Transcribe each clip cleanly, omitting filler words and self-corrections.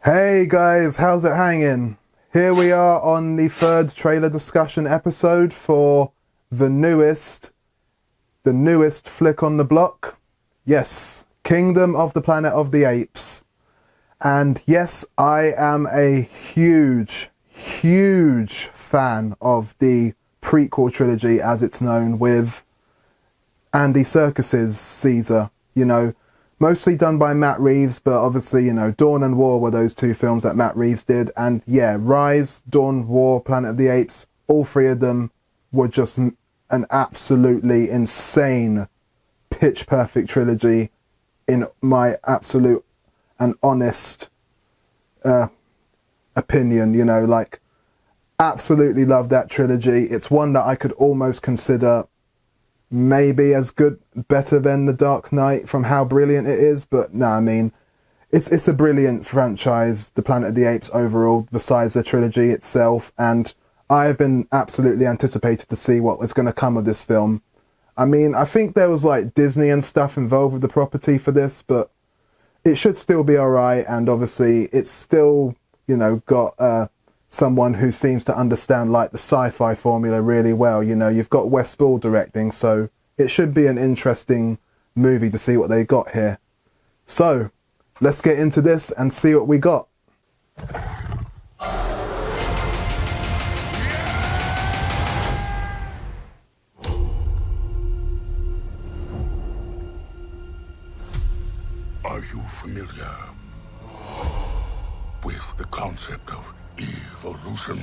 Hey guys, how's it hanging? Here we are on the third trailer discussion episode for the newest flick on the block. Yes, Kingdom of the Planet of the Apes. And yes, I am a huge fan of the prequel trilogy as it's known, with Andy Serkis's Caesar, mostly done by Matt Reeves, but obviously, Dawn and War were those two films that Matt Reeves did. And yeah, Rise, Dawn, War, Planet of the Apes, all three of them were just an absolutely insane, pitch perfect trilogy in my absolute and honest opinion. Absolutely love that trilogy. It's one that I could almost consider maybe as good, better than The Dark Knight from how brilliant it is, but no, I mean, it's a brilliant franchise, The Planet of the Apes overall, besides the trilogy itself, and I've been absolutely anticipated to see what was going to come of this film. I mean, I think there was like Disney and stuff involved with the property for this, but it should still be alright, and obviously it's still, got someone who seems to understand like the sci-fi formula really well. You've got Wes Ball directing, so it should be an interesting movie to see what they got here. So let's get into this and see what we got. Are you familiar with the concept of evolution?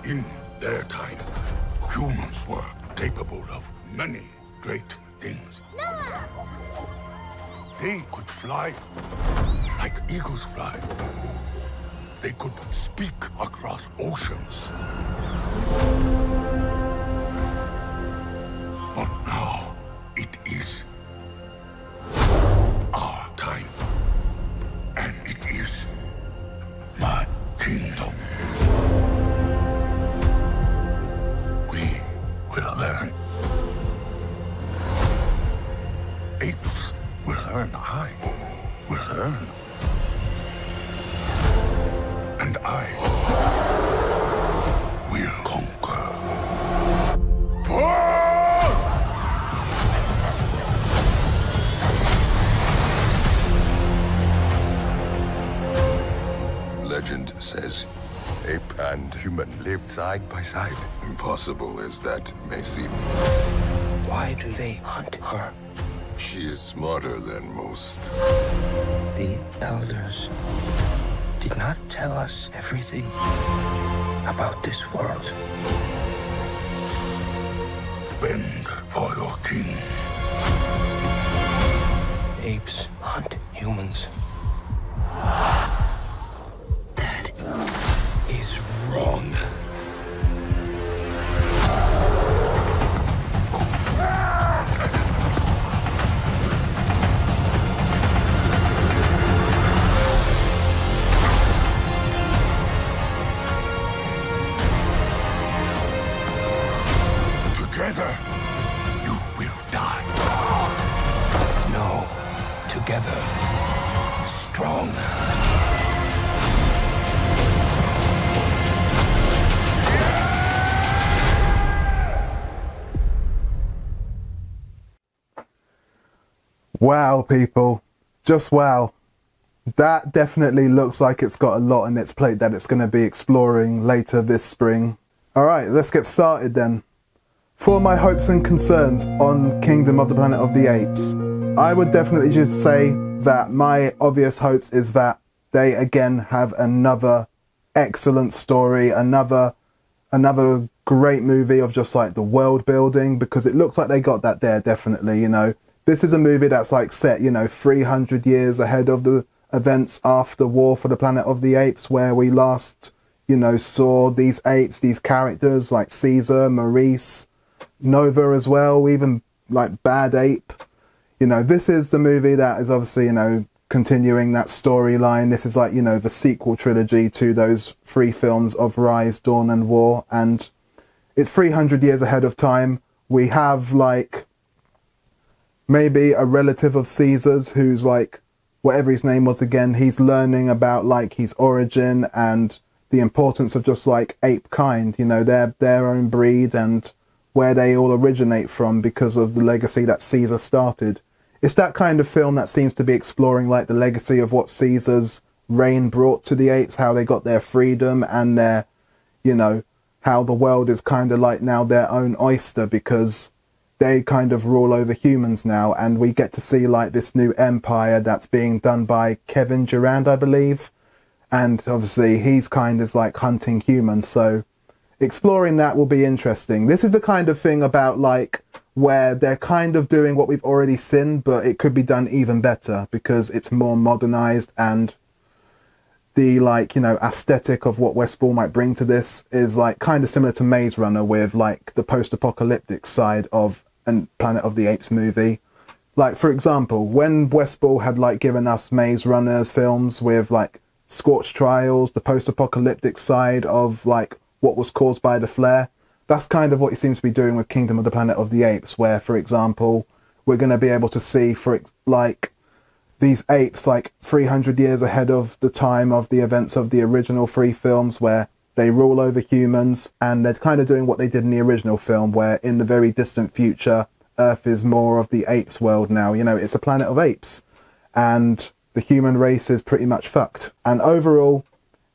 In their time, humans were capable of many great things. They could fly like eagles fly. They could speak across oceans. But now it is our time, and it is my kingdom. We will learn. Apes will learn. I will learn. And I will conquer. Legend says ape and human lived side by side. Impossible as that may seem. Why do they hunt her? She's smarter than most. The elders did not tell us everything about this world. Bend for your king. Apes hunt humans. That is wrong. Together, you will die. No, together, strong. Wow, people, just wow. That definitely looks like it's got a lot on its plate that it's going to be exploring later this spring. Alright, let's get started then. For my hopes and concerns on Kingdom of the Planet of the Apes, I would definitely just say that my obvious hopes is that they again have another excellent story, another great movie of just like the world building, because it looks like they got that there definitely. This is a movie that's like set 300 years ahead of the events after War for the Planet of the Apes, where we last saw these apes, these characters like Caesar, Maurice, Nova as well, even like Bad Ape. This is the movie that is obviously continuing that storyline. This is like the sequel trilogy to those three films of Rise, Dawn and War, and it's 300 years ahead of time. We have like maybe a relative of Caesar's who's like, whatever his name was again, he's learning about like his origin and the importance of just like ape kind, you know, their own breed and where they all originate from because of the legacy that Caesar started. It's that kind of film that seems to be exploring like the legacy of what Caesar's reign brought to the apes, how they got their freedom and their, you know, how the world is kind of like now their own oyster because they kind of rule over humans now, and we get to see like this new empire that's being done by Kevin Durand, I believe, and obviously he's kind of like hunting humans, so exploring that will be interesting. This is the kind of thing about like where they're kind of doing what we've already seen, but it could be done even better because it's more modernized, and the like, you know, aesthetic of what Westball might bring to this is like kind of similar to Maze Runner with like the post-apocalyptic side of a Planet of the Apes movie. Like for example, when Westball had like given us Maze Runner's films with like Scorched Trials, the post-apocalyptic side of like what was caused by the flare, that's kind of what he seems to be doing with Kingdom of the Planet of the Apes, where for example we're going to be able to see like these apes like 300 years ahead of the time of the events of the original 3 films, where they rule over humans, and they're kind of doing what they did in the original film, where in the very distant future Earth is more of the apes world now. You know, it's a planet of apes and the human race is pretty much fucked, and overall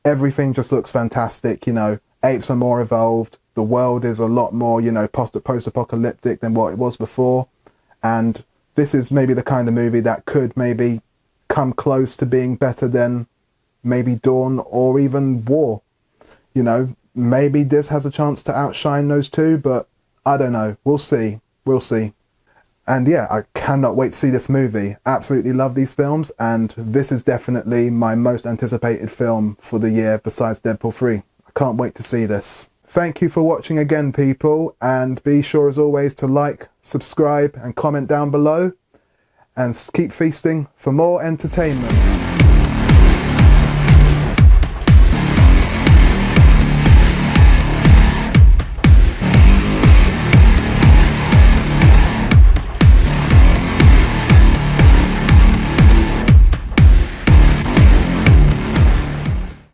everything just looks fantastic. You know, apes are more evolved, the world is a lot more, you know, post-apocalyptic than what it was before, and this is maybe the kind of movie that could maybe come close to being better than maybe Dawn or even War. You know, maybe this has a chance to outshine those two, but I don't know. We'll see. We'll see. And yeah, I cannot wait to see this movie. Absolutely love these films, and this is definitely my most anticipated film for the year besides Deadpool 3. I can't wait to see this. Thank you for watching again, people, and be sure as always to like, subscribe and comment down below, and keep feasting for more entertainment.